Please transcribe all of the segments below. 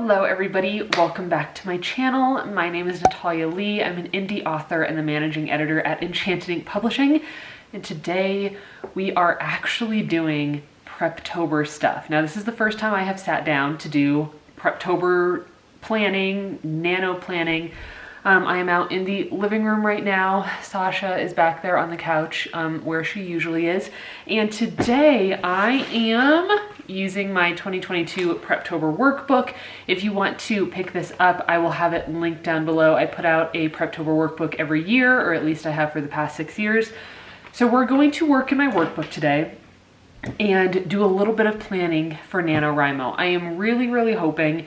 Hello everybody, welcome back to my channel. My name is Natalia Leigh. I'm an indie author and the managing editor at Enchanted Ink Publishing. And today we are actually doing Preptober stuff. Now this is the first time I have sat down to do Preptober planning, nano planning. I am out in the living room right now. Sasha is back there on the couch where she usually is. And today I am using my 2022 Preptober workbook. If you want to pick this up, I will have it linked down below. I put out a Preptober workbook every year, or at least I have for the past 6 years. So we're going to work in my workbook today and do a little bit of planning for NaNoWriMo. I am really hoping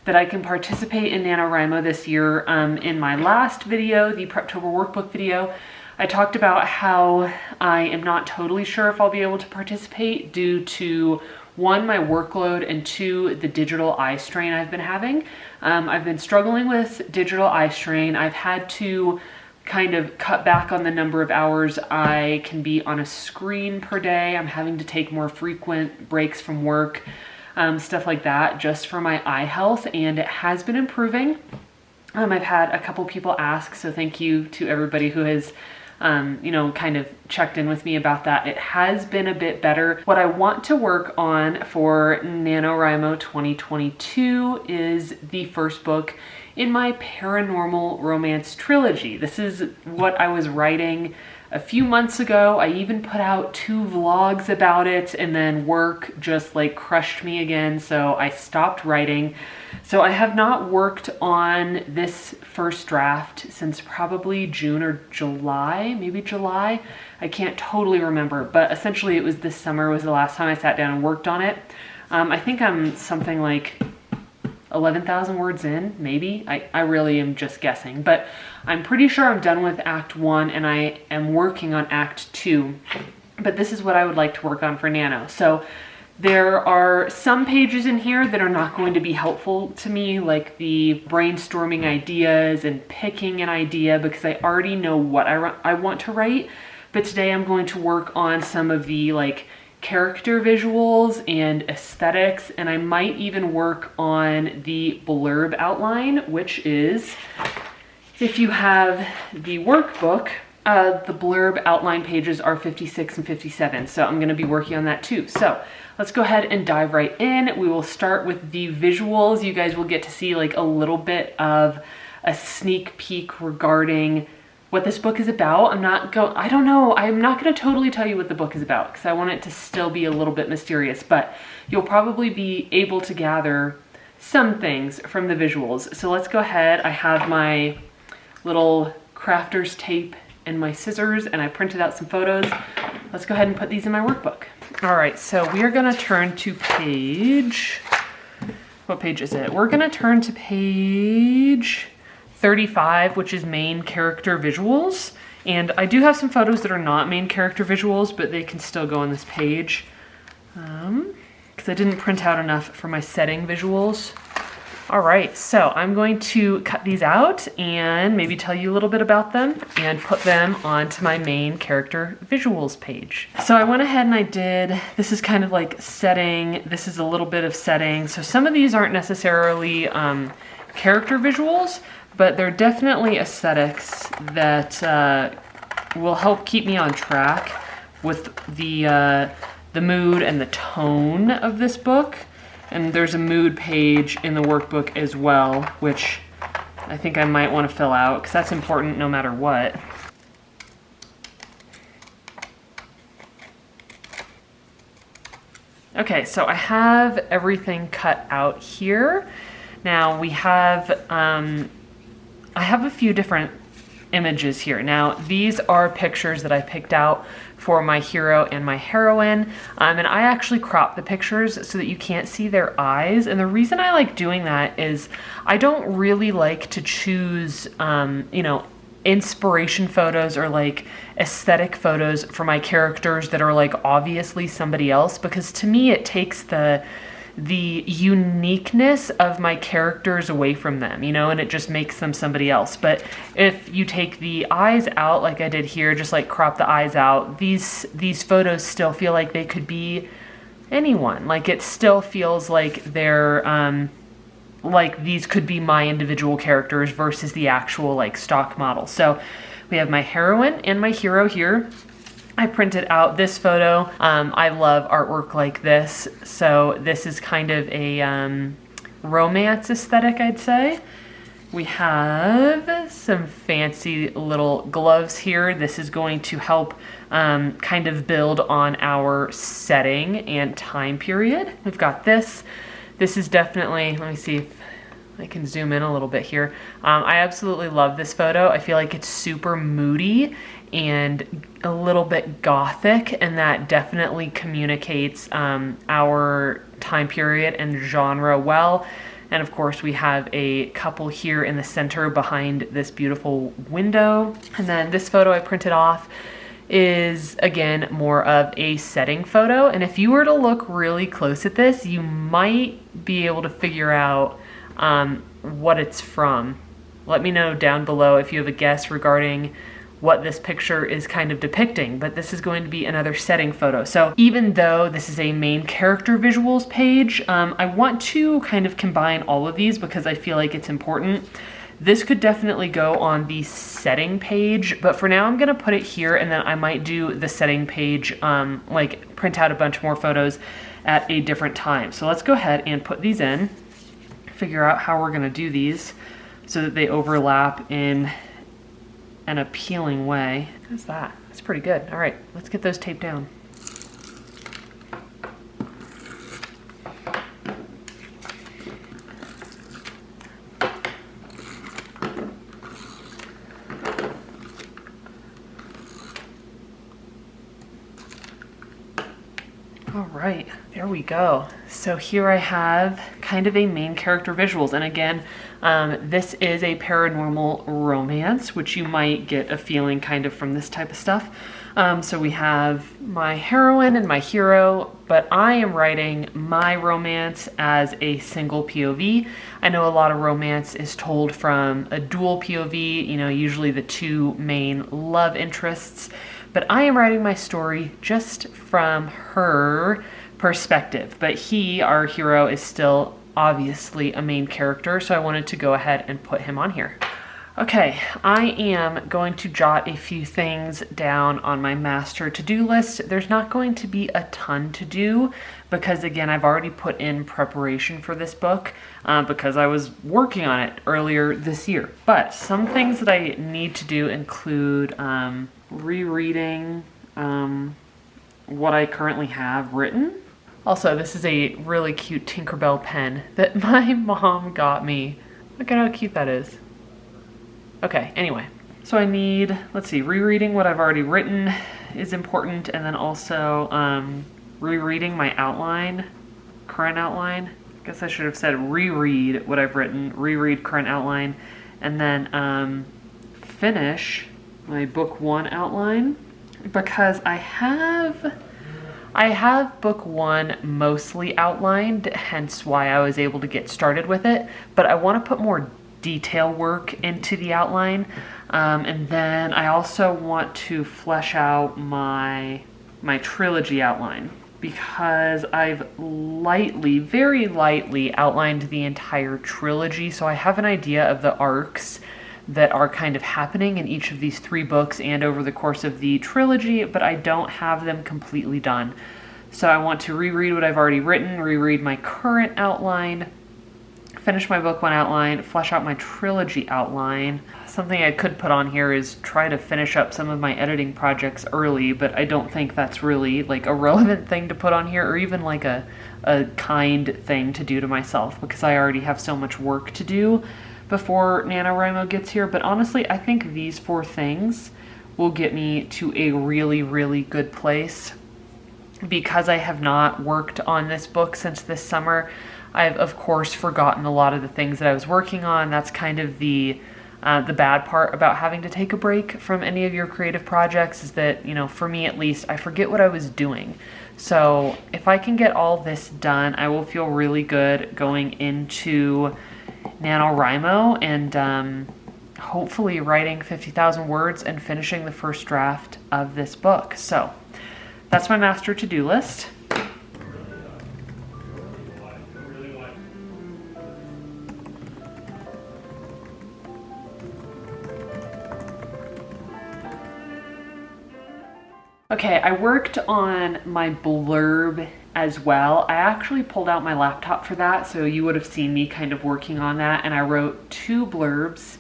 that I can participate in NaNoWriMo this year. In my last video, the Preptober workbook video, I talked about how I am not totally sure if I'll be able to participate due to one, my workload, and two, the digital eye strain I've been having. I've been struggling with digital eye strain. I've had to kind of cut back on the number of hours I can be on a screen per day. I'm having to take more frequent breaks from work, stuff like that, just for my eye health, and it has been improving. I've had a couple people ask, so thank you to everybody who has kind of checked in with me about that. It has been a bit better. What I want to work on for NaNoWriMo 2022 is the first book in my paranormal romance trilogy. This is what I was writing a few months ago. I even put out 2 vlogs about it, and then work just like crushed me again, so I stopped writing. So I have not worked on this first draft since probably June or July, maybe July. I can't totally remember, but essentially it was this summer was the last time I sat down and worked on it. I think I'm something like 11,000 words in, maybe. I really am just guessing, but I'm pretty sure I'm done with Act 1 and I am working on Act 2. But this is what I would like to work on for Nano. So there are some pages in here that are not going to be helpful to me, like the brainstorming ideas and picking an idea, because I already know what I want to write. But today I'm going to work on some of the character visuals and aesthetics, and I might even work on the blurb outline, which is, if you have the workbook, the blurb outline pages are 56 and 57, so I'm going to be working on that too. So let's go ahead and dive right in. We will start with the visuals. You guys will get to see a little bit of a sneak peek regarding what this book is about. I'm not going to totally tell you what the book is about because I want it to still be a little bit mysterious, but you'll probably be able to gather some things from the visuals. So let's go ahead. I have my little crafter's tape and my scissors, and I printed out some photos. Let's go ahead and put these in my workbook. All right, so we are gonna turn to what page is it? We're gonna turn to page 35, which is main character visuals. And I do have some photos that are not main character visuals, but they can still go on this page. Because I didn't print out enough for my setting visuals. All right, so I'm going to cut these out and maybe tell you a little bit about them and put them onto my main character visuals page. So I went ahead and I did, this is kind of like setting, this is a little bit of setting. So some of these aren't necessarily character visuals, but they're definitely aesthetics that will help keep me on track with the mood and the tone of this book. And there's a mood page in the workbook as well, which I think I might want to fill out because that's important no matter what. Okay, so I have everything cut out here. Now we have, I have a few different images here. Now these are pictures that I picked out for my hero and my heroine, and I actually cropped the pictures so that you can't see their eyes. And the reason I like doing that is I don't really like to choose inspiration photos or aesthetic photos for my characters that are obviously somebody else, because to me it takes the uniqueness of my characters away from them, and it just makes them somebody else. But if you take the eyes out, like I did here, just crop the eyes out, these photos still feel like they could be anyone. It still feels like they're like these could be my individual characters versus the actual like stock model. So we have my heroine and my hero here. I printed out this photo. I love artwork like this. So this is kind of a romance aesthetic, I'd say. We have some fancy little gloves here. This is going to help kind of build on our setting and time period. We've got this. This is definitely, let me see if I can zoom in a little bit here. I absolutely love this photo. I feel like it's super moody and a little bit gothic, and that definitely communicates our time period and genre well. And of course we have a couple here in the center behind this beautiful window. And then this photo I printed off is again more of a setting photo. And if you were to look really close at this, you might be able to figure out what it's from. Let me know down below if you have a guess regarding what this picture is kind of depicting, but this is going to be another setting photo. So even though this is a main character visuals page, I want to kind of combine all of these because I feel like it's important. This could definitely go on the setting page, but for now I'm gonna put it here, and then I might do the setting page, like print out a bunch more photos at a different time. So let's go ahead and put these in, figure out how we're gonna do these so that they overlap in an appealing way. How's that? That's pretty good. All right, let's get those taped down. All right, there we go. So here I have kind of a main character visuals. And again, this is a paranormal romance, which you might get a feeling kind of from this type of stuff. So we have my heroine and my hero, but I am writing my romance as a single POV. I know a lot of romance is told from a dual POV, you know, usually the two main love interests. But I am writing my story just from her perspective. But he, our hero, is still obviously a main character, so I wanted to go ahead and put him on here. Okay, I am going to jot a few things down on my master to-do list. There's not going to be a ton to do because, again, I've already put in preparation for this book because I was working on it earlier this year. But some things that I need to do include rereading what I currently have written. Also, this is a really cute Tinkerbell pen that my mom got me. Look at how cute that is. Okay, anyway. So I need, let's see, rereading what I've already written is important, and then also rereading my outline, current outline. I guess I should have said reread what I've written, reread current outline, and then finish my book one outline, because I have book one mostly outlined, hence why I was able to get started with it, but I want to put more detail work into the outline, and then I also want to flesh out my trilogy outline, because I've very lightly outlined the entire trilogy, so I have an idea of the arcs that are kind of happening in each of these 3 books and over the course of the trilogy, but I don't have them completely done. So I want to reread what I've already written, reread my current outline, finish my book one outline, flesh out my trilogy outline. Something I could put on here is try to finish up some of my editing projects early, but I don't think that's really like a relevant thing to put on here, or even like a kind thing to do to myself, because I already have so much work to do before NaNoWriMo gets here. But honestly, I think these 4 things will get me to a really, really good place. Because I have not worked on this book since this summer, I've of course forgotten a lot of the things that I was working on. That's kind of the bad part about having to take a break from any of your creative projects, is that, you know, for me at least, I forget what I was doing. So if I can get all this done, I will feel really good going into NaNoWriMo and hopefully writing 50,000 words and finishing the first draft of this book. So that's my master to-do list. Okay, I worked on my blurb as well. I actually pulled out my laptop for that, so you would have seen me kind of working on that, and I wrote 2 blurbs,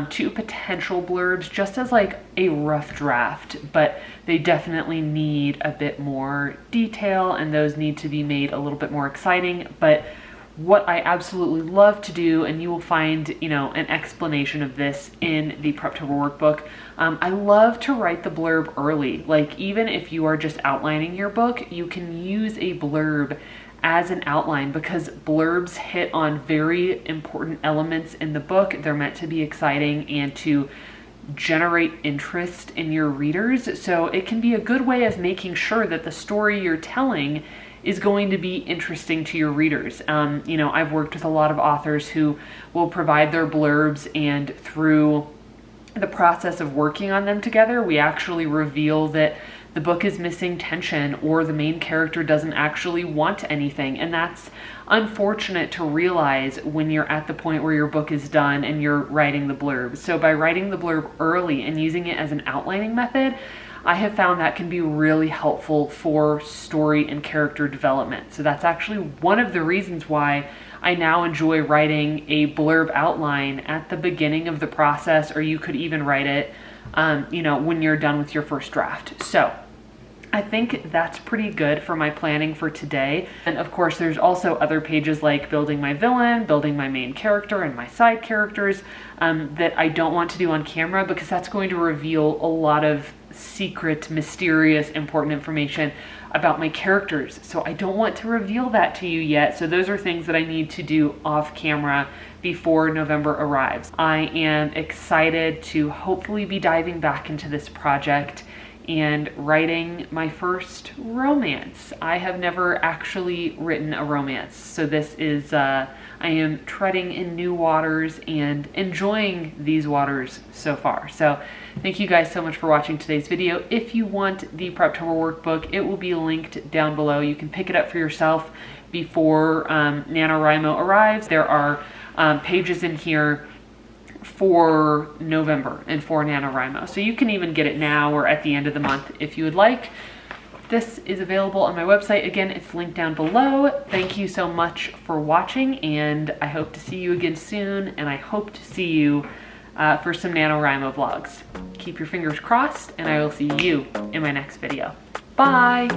2 potential blurbs, just as like a rough draft, but they definitely need a bit more detail, and those need to be made a little bit more exciting. But what I absolutely love to do, and you will find, you know, an explanation of this in the PREPTOBER workbook, I love to write the blurb early. Like, even if you are just outlining your book, you can use a blurb as an outline, because blurbs hit on very important elements in the book. They're meant to be exciting and to generate interest in your readers. So it can be a good way of making sure that the story you're telling is going to be interesting to your readers. You know, I've worked with a lot of authors who will provide their blurbs, and through the process of working on them together, we actually reveal that the book is missing tension, or the main character doesn't actually want anything. And that's unfortunate to realize when you're at the point where your book is done and you're writing the blurb. So by writing the blurb early and using it as an outlining method, I have found that can be really helpful for story and character development. So that's actually one of the reasons why I now enjoy writing a blurb outline at the beginning of the process, or you could even write it, you know, when you're done with your first draft. So I think that's pretty good for my planning for today. And of course, there's also other pages like building my villain, building my main character, and my side characters that I don't want to do on camera, because that's going to reveal a lot of secret, mysterious, important information about my characters. So I don't want to reveal that to you yet. So those are things that I need to do off camera before November arrives. I am excited to hopefully be diving back into this project and writing my first romance. I have never actually written a romance, so this is, I am treading in new waters and enjoying these waters so far. So thank you guys so much for watching today's video. If you want the PREPTOBER workbook, it will be linked down below. You can pick it up for yourself before NaNoWriMo arrives. There are pages in here for November and for NaNoWriMo. So you can even get it now or at the end of the month if you would like. This is available on my website. Again, it's linked down below. Thank you so much for watching, and I hope to see you again soon, and I hope to see you for some NaNoWriMo vlogs. Keep your fingers crossed, and I will see you in my next video. Bye!